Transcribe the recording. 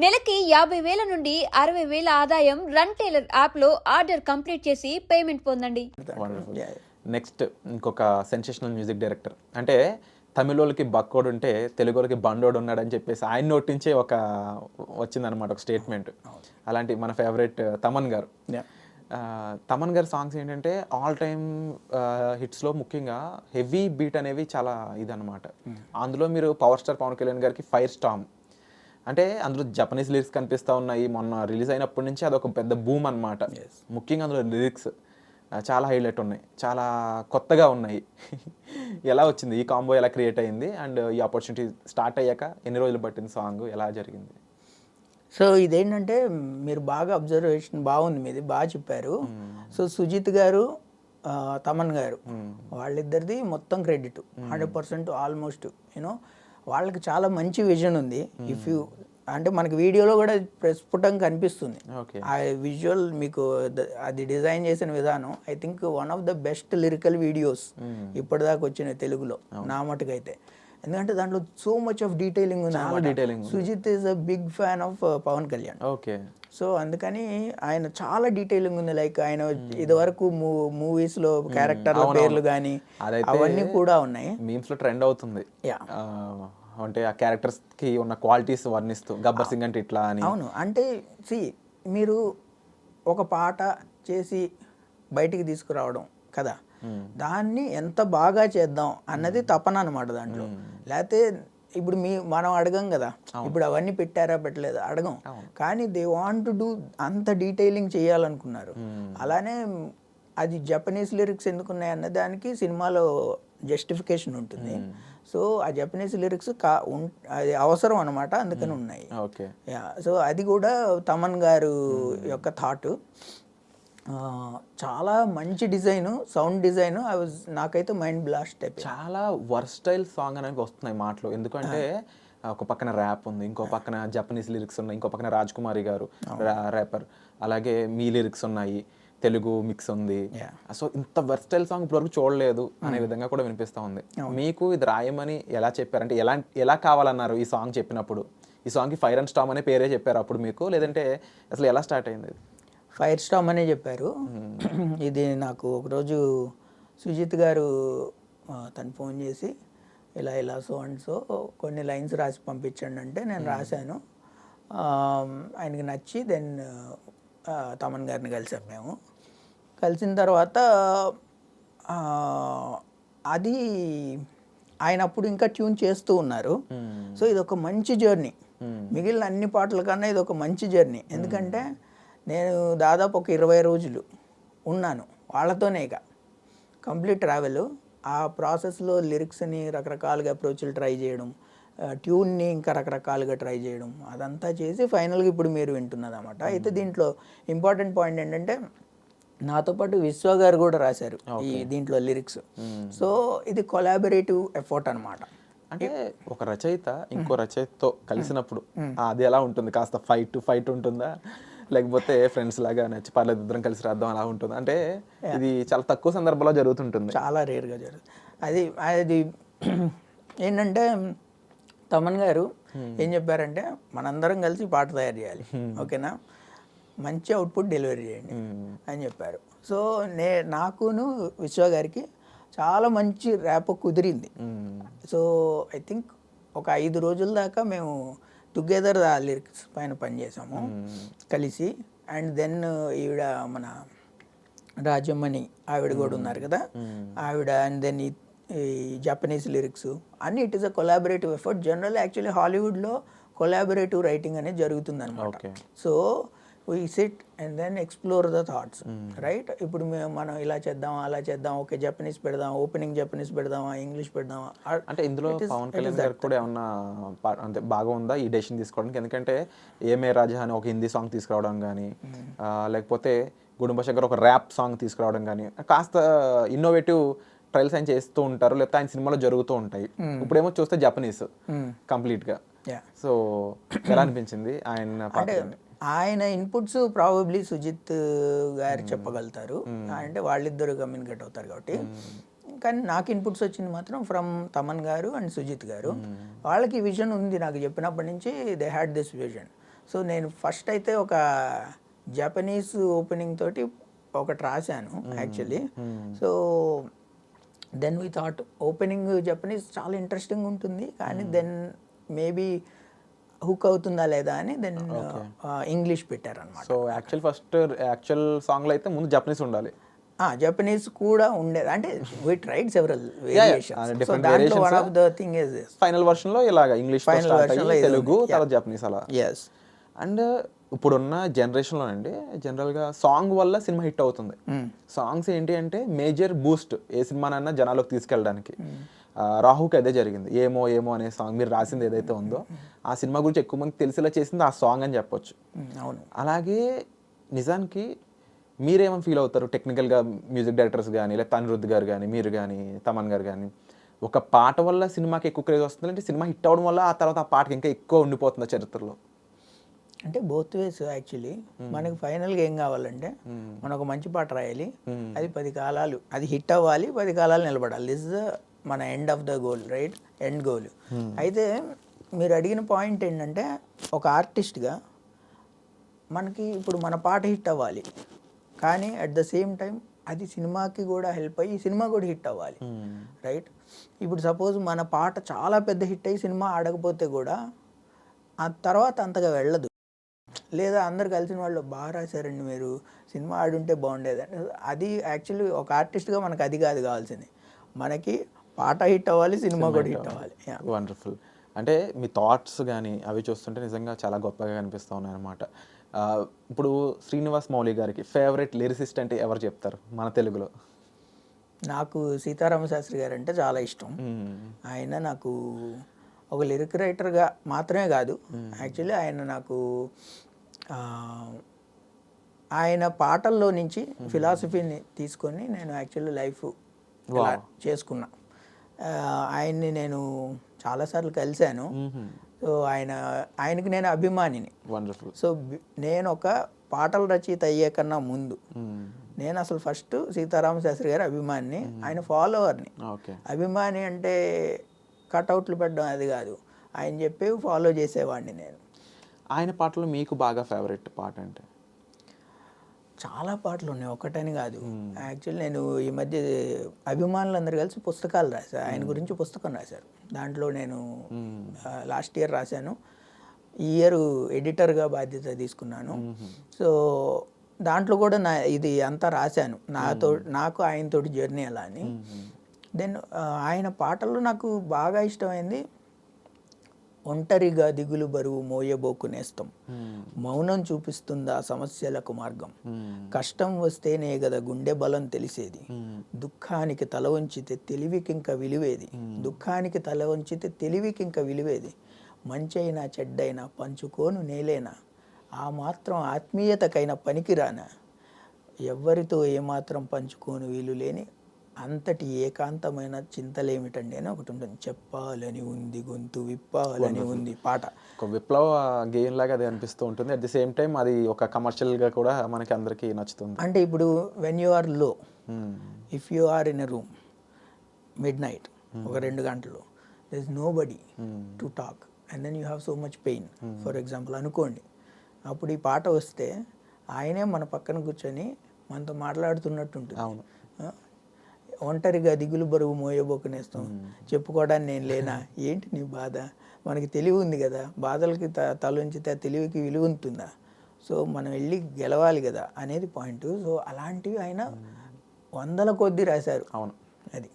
నెలకి 50,000 నుండి 60,000 ఆదాయం రన్ టైలర్ యాప్లో ఆర్డర్ కంప్లీట్ చేసి పేమెంట్ పొందండి. నెక్స్ట్ ఇంకొక సెన్సేషనల్ మ్యూజిక్ డైరెక్టర్ అంటే తమిళోళ్ళకి బక్కోడు ఉంటే తెలుగులకి బండోడు ఉన్నాడని చెప్పేసి ఆయన నోటి నుంచే వచ్చిందనమాట ఒక స్టేట్మెంట్. అలాంటి మన ఫేవరెట్ తమన్ గారు. తమన్ గారి సాంగ్స్ ఏంటంటే ఆల్ టైమ్ హిట్స్లో ముఖ్యంగా హెవీ బీట్ అనేవి చాలా ఇదనమాట. అందులో మీరు పవర్ స్టార్ పవన్ కళ్యాణ్ గారికి ఫైర్ స్టామ్ అంటే అందులో జపనీస్ లిరిక్స్ కనిపిస్తూ ఉన్నాయి. మొన్న రిలీజ్ అయినప్పటి నుంచి అదొక పెద్ద బూమ్ అనమాట. ముఖ్యంగా అందులో లిరిక్స్ చాలా హైలైట్ ఉన్నాయి, చాలా కొత్తగా ఉన్నాయి. ఎలా వచ్చింది ఈ కాంబో, ఎలా క్రియేట్ అయింది, అండ్ ఈ ఆపర్చునిటీ స్టార్ట్ అయ్యాక ఎన్ని రోజులు పట్టింది, సాంగ్ ఎలా జరిగింది? సో ఇదేంటంటే మీరు బాగా అబ్జర్వేషన్ బాగుంది, మీది బాగా చెప్పారు. సో సుజిత్ గారు, తమన్ గారు వాళ్ళిద్దరిది మొత్తం క్రెడిట్ 100% ఆల్మోస్ట్. యూనో వాళ్ళకి చాలా మంచి విజన్ ఉంది. ఇఫ్ యూ అంటే మనకి వీడియోలో కూడా ప్రస్ఫుటంగా కనిపిస్తుంది ఆ విజువల్. మీకు అది డిజైన్ చేసిన విధానం I think one of the best lyrical videos ఇప్పటిదాకా వచ్చిన తెలుగులో నా మటుకైతే. ఎందుకంటే దాంట్లో సో మచ్ ఆఫ్ డీటెయిలింగ్ ఉంది. Sujith is a big fan of Pavan Kalyan. So అందుకని ఆయన చాలా డీటెయిలింగ్ ఉంది. లైక్ ఆయన ఇదివరకు మూవీస్ లో క్యారెక్టర్ల పేర్లు కానీ అవన్నీ కూడా ఉన్నాయి. మీమ్స్ లో ట్రెండ్ అవుతుంది. అంటే ఆ క్యారెక్టర్స్ కి ఉన్న క్వాలిటీస్ వర్ణిస్తూ గబ్బర్ సింగ్ అంటే ఇట్లా అని. అవును, అంటే మీరు ఒక పాట చేసి బయటికి తీసుకురావడం కదా, దాన్ని ఎంత బాగా చేద్దాం అన్నది తపన అనమాట దాంట్లో. లేకపోతే ఇప్పుడు మనం అడగం కదా, ఇప్పుడు అవన్నీ పెట్టారా పెట్టలేదా అడగం, కానీ దే వాంట్ టు డూ అంత డీటెయిలింగ్ చేయాలనుకున్నారు. అలానే అది జపనీస్ లిరిక్స్ ఎందుకున్నాయి అన్న దానికి సినిమాలో జస్టిఫికేషన్ ఉంటుంది. సో ఆ జపనీస్ లిరిక్స్ అది అవసరం అనమాట, అందుకని ఉన్నాయి. సో అది కూడా తమన్ గారు యొక్క థాట్. చాలా మంచి డిజైన్, సౌండ్ డిజైన్. నాకైతే మైండ్ బ్లాస్ట్ అయిపోయింది. చాలా వర్స్టైల్ సాంగ్ అనేది వస్తున్నాయి మాటలు. ఎందుకంటే ఒక పక్కన ర్యాప్ ఉంది, ఇంకో పక్కన జపనీస్ లిరిక్స్ ఉన్నాయి, ఇంకో పక్కన రాజ్ కుమారి గారు ర్యాపర్, అలాగే మీ లిరిక్స్ ఉన్నాయి, తెలుగు మిక్స్ ఉంది. సో ఇంత వర్స్టైల్ సాంగ్ ఇప్పటివరకు చూడలేదు అనే విధంగా కూడా వినిపిస్తూ ఉంది. మీకు ఇది రాయమని ఎలా చెప్పారంటే ఎలా కావాలన్నారు ఈ సాంగ్ చెప్పినప్పుడు? ఈ సాంగ్కి ఫైర్ అండ్ స్టామ్ అనే పేరే చెప్పారు అప్పుడు మీకు, లేదంటే అసలు ఎలా స్టార్ట్ అయింది? ఫైర్ స్టామ్ అనే చెప్పారు. ఇది నాకు ఒకరోజు సుజిత్ గారు తను ఫోన్ చేసి ఇలా సో అండ్ సో కొన్ని లైన్స్ రాసి పంపించండి అంటే నేను రాశాను. ఆయనకి నచ్చి దెన్ తమన్ గారిని కలిసాం. మేము కలిసిన తర్వాత అది ఆయన అప్పుడు ఇంకా ట్యూన్ చేస్తూ ఉన్నారు. సో ఇది ఒక మంచి జర్నీ, మిగిలిన అన్ని పాటల కన్నా ఇది ఒక మంచి జర్నీ. ఎందుకంటే నేను దాదాపు ఒక 20 రోజులు ఉన్నాను వాళ్ళతోనే, ఇక కంప్లీట్ ట్రావెల్. ఆ ప్రాసెస్లో లిరిక్స్ని రకరకాలుగా అప్రోచ్లు ట్రై చేయడం, ట్యూన్ని ఇంకా రకరకాలుగా ట్రై చేయడం, అదంతా చేసి ఫైనల్గా ఇప్పుడు మీరు వింటున్నది అన్నమాట. అయితే దీంట్లో ఇంపార్టెంట్ పాయింట్ ఏంటంటే నాతో పాటు విశ్వ గారు కూడా రాశారు ఈ దీంట్లో లిరిక్స్. సో ఇది కొలాబరేటివ్ ఎఫర్ట్ అనమాట. అంటే ఒక రచయిత ఇంకో రచయితతో కలిసినప్పుడు అది ఎలా ఉంటుంది? కాస్త ఫైట్ ఉంటుందా, లేకపోతే ఫ్రెండ్స్ లాగా నచ్చి పర్లేదు ఇద్దరం కలిసి రాద్దాం అలా ఉంటుంది? అంటే ఇది చాలా తక్కువ సందర్భంలో జరుగుతుంటుంది, చాలా రేర్గా జరుగుతుంది. అది ఏంటంటే తమన్ గారు ఏం చెప్పారంటే మనందరం కలిసి పాట తయారు చేయాలి, ఓకేనా, మంచి అవుట్పుట్ డెలివరీ చేయండి అని చెప్పారు. సో నాకును విశ్వ గారికి చాలా మంచి ర్యాప్ కుదిరింది. సో ఐ థింక్ ఒక 5 రోజుల దాకా మేము టుగెదర్ ఆ లిరిక్స్ పైన పనిచేసాము కలిసి. అండ్ దెన్ ఈవిడ మన రాజమ్మని ఆవిడ కూడా ఉన్నారు కదా, ఆవిడ, అండ్ దెన్ ఈ జపనీస్ లిరిక్స్ అన్ని. It is a collaborative effort. General actually హాలీవుడ్లో కొలాబరేటివ్ రైటింగ్ అనేది జరుగుతుంది అనమాట. So we sit and then explore the thoughts, right. ఇప్పుడు మనం ఇలా చేద్దాం, అలా చేద్దాం, ఓకే జపనీస్ పెడదాం, ఓపెనింగ్ జపనీస్ పెడదామా, ఇంగ్లీష్ పెడదామా. అంటే ఇందులో పవన్ కళ్యాణ్ గారికి కూడా ఏమన్నా అంటే బాగా ఉందా ఈ డెసిషన్ తీసుకోవడానికి? ఎందుకంటే ఏమే రాజా అని ఒక హిందీ సాంగ్ తీసుకురావడం కానీ, లేకపోతే గుడుంబ శంకర్ ఒక ర్యాప్ సాంగ్ తీసుకురావడం కానీ, కాస్త ఇన్నోవేటివ్ ట్రయల్స్ ఆయన చేస్తూ ఉంటారు, లేకపోతే ఆయన సినిమాలో జరుగుతూ ఉంటాయి. ఇప్పుడేమో చూస్తే జపనీస్ కంప్లీట్గా. సో ఎలా అనిపించింది ఆయన పాట? ఆయన ఇన్పుట్స్ ప్రాబబ్లీ సుజిత్ గారు చెప్పగలుగుతారు, అంటే వాళ్ళిద్దరు కమ్యూనికేట్ అవుతారు కాబట్టి. కానీ నాకు ఇన్పుట్స్ వచ్చింది మాత్రం ఫ్రమ్ తమన్ గారు అండ్ సుజిత్ గారు. వాళ్ళకి విజన్ ఉంది, నాకు చెప్పినప్పటి నుంచి they had this vision. So నేను ఫస్ట్ అయితే ఒక జపనీస్ ఓపెనింగ్ తోటి ఒకటి రాశాను actually. So then we thought opening Japanese చాలా ఇంట్రెస్టింగ్ ఉంటుంది, కానీ దెన్ మేబీ హుక్ అవుతుందా లేదా అని దెన్ ఇంగ్లీష్ పెట్టారనమాట. సో యాక్చువల్ సాంగ్లో అయితే ముందు జపనీస్ ఉండాలి. జపనీస్ కూడా ఉండేది, అంటే we tried several variations. So దాంట్లో one of the thing is this final వర్షన్లో ఇలాగ ఇంగ్లీష్ Final version లో ఇది తెలుగు ఉంది. తర్వాత జపనీస్ అలా. ఎస్. అండ్ ఇప్పుడున్న జనరేషన్లోనండి జనరల్గా సాంగ్ వల్ల సినిమా హిట్ అవుతుంది. సాంగ్స్ ఏంటి అంటే మేజర్ బూస్ట్ ఏ సినిమానన్నా జనాలకు తీసుకెళ్ళడానికి. రాహుకి అదే జరిగింది. ఏమో ఏమో అనే సాంగ్ మీరు రాసింది ఏదైతే ఉందో ఆ సినిమా గురించి ఎక్కువ మందికి తెలిసేలా చేసింది ఆ సాంగ్ అని చెప్పొచ్చు. అవును. అలాగే నిజానికి మీరేమని ఫీల్ అవుతారు టెక్నికల్గా మ్యూజిక్ డైరెక్టర్స్ కానీ లేదా అనిరుద్ధ్ గారు కానీ మీరు కానీ తమన్ గారు కానీ, ఒక పాట వల్ల సినిమాకి ఎక్కువ క్రేజ్ వస్తుంది అంటే సినిమా హిట్ అవ్వడం వల్ల ఆ తర్వాత ఆ పాటకి ఇంకా ఎక్కువ ఉండిపోతుంది చరిత్రలో? అంటే బోత్ వేస్ యాక్చువల్లీ. మనకి ఫైనల్గా ఏం కావాలంటే మనం ఒక మంచి పాట రాయాలి, అది 10 కాలాలు అది హిట్ అవ్వాలి, 10 కాలాలు నిలబడాలి. దిస్ ఇస్ మన end of the goal, right? End goal. అయితే మీరు అడిగిన పాయింట్ ఏంటంటే ఒక ఆర్టిస్ట్గా మనకి ఇప్పుడు మన పాట హిట్ అవ్వాలి, కానీ అట్ ద సేమ్ టైం అది సినిమాకి కూడా హెల్ప్ అయ్యి సినిమా కూడా హిట్ అవ్వాలి, రైట్? ఇప్పుడు సపోజ్ మన పాట చాలా పెద్ద హిట్ అయ్యి సినిమా ఆడకపోతే కూడా ఆ తర్వాత అంతగా వెళ్ళదు. లేదా అందరు కలిసిన వాళ్ళు బాగా రాశారండి మీరు, సినిమా ఆడుంటే బాగుండేది. అది యాక్చువల్లీ ఒక ఆర్టిస్ట్గా మనకు అది కాదు కావాల్సింది, మనకి పాట హిట్ అవ్వాలి, సినిమా కూడా హిట్ అవ్వాలి. వండర్ఫుల్. అంటే మీ థాట్స్ కానీ అవి చూస్తుంటే నిజంగా చాలా గొప్పగా కనిపిస్తూ ఉన్నాయి అన్నమాట. ఇప్పుడు శ్రీనివాస్ మౌలి గారికి ఫేవరెట్ లిరిసిస్ట్ అంటే ఎవరు చెప్తారు మన తెలుగులో? నాకు సీతారామ శాస్త్రి గారు అంటే చాలా ఇష్టం. ఆయన నాకు ఒక లిరిక్ రైటర్గా మాత్రమే కాదు, యాక్చువల్లీ ఆయన నాకు ఆయన పాటల్లో నుంచి ఫిలాసఫీని తీసుకొని నేను యాక్చువల్లీ లైఫ్ చేసుకున్నా. ఆయన్ని నేను చాలాసార్లు కలిశాను. సో ఆయనకి నేను అభిమానిని. వండర్ఫుల్. సో నేను ఒక పాటల రచయిత అయ్యే కన్నా ముందు నేను అసలు ఫస్ట్ సీతారామ శాస్త్రి గారి అభిమానిని, ఆయన ఫాలోవర్ని. అభిమాని అంటే కట్అవుట్లు పెట్టడం అది కాదు, ఆయన చెప్పేవి ఫాలో చేసేవాడిని నేను. ఆయన పాటలు మీకు బాగా ఫేవరెట్ పాట అంటే? చాలా పాటలు ఉన్నాయి, ఒకటని కాదు. యాక్చువల్లీ నేను ఈ మధ్య అభిమానులందరూ కలిసి పుస్తకాలు రాశాను, ఆయన గురించి పుస్తకం రాశారు. దాంట్లో నేను లాస్ట్ ఇయర్ రాశాను, ఈ ఇయర్ ఎడిటర్గా బాధ్యత తీసుకున్నాను. సో దాంట్లో కూడా ఇది అంతా రాశాను, నాకు ఆయనతోటి జర్నీ అలా అని. దెన్ ఆయన పాటల్లో నాకు బాగా ఇష్టమైంది ఒంటరిగా దిగులు బరువు మోయబోకు నేస్తం, మౌనం చూపిస్తుందా సమస్యలకు మార్గం, కష్టం వస్తేనే గద గుండె బలం తెలిసేది, దుఃఖానికి తల వంచితే తెలివికింక విలువేది, దుఃఖానికి తల వంచితే తెలివికింక విలువేది, మంచైనా చెడ్డైనా పంచుకోను నేలేనా, ఆ మాత్రం ఆత్మీయతకైనా పనికిరానా, ఎవ్వరితో ఏమాత్రం పంచుకోను వీలు లేని అంతటి ఏకాంతమైన చింతలేమిటండి అని ఒకటి ఉంటుంది. చెప్పాలని ఉంది గొంతు విప్పాలని ఉంది పాట. ఒక విప్లవ గేమ్ లాగా అది అనిపిస్తూ ఉంటుంది. అట్ ది సేమ్ టైం అది ఒక కమర్షియల్గా కూడా మనకి అందరికీ నచ్చుతుంది. అంటే ఇప్పుడు when you are low, if you are in a room midnight ఒక 2 గంటలు, there is nobody to talk and then you have so much pain for example అనుకోండి. అప్పుడు ఈ పాట వస్తే ఆయనే మన పక్కన కూర్చొని మనతో మాట్లాడుతున్నట్టు ఉంటుంది. అవును. ఒంటరిగా దిగులు బరువు మోయబోకునేస్తాం, చెప్పుకోవడానికి నేను లేనా, ఏంటి నీ బాధ, మనకి తెలివి ఉంది కదా, బాధలకి తలొంచితే తెలివికి విలువ ఉంటుందా, సో మనం వెళ్ళి గెలవాలి కదా అనేది పాయింట్. సో అలాంటివి ఆయన 100ల కొద్దీ రాశారు. అవును. అది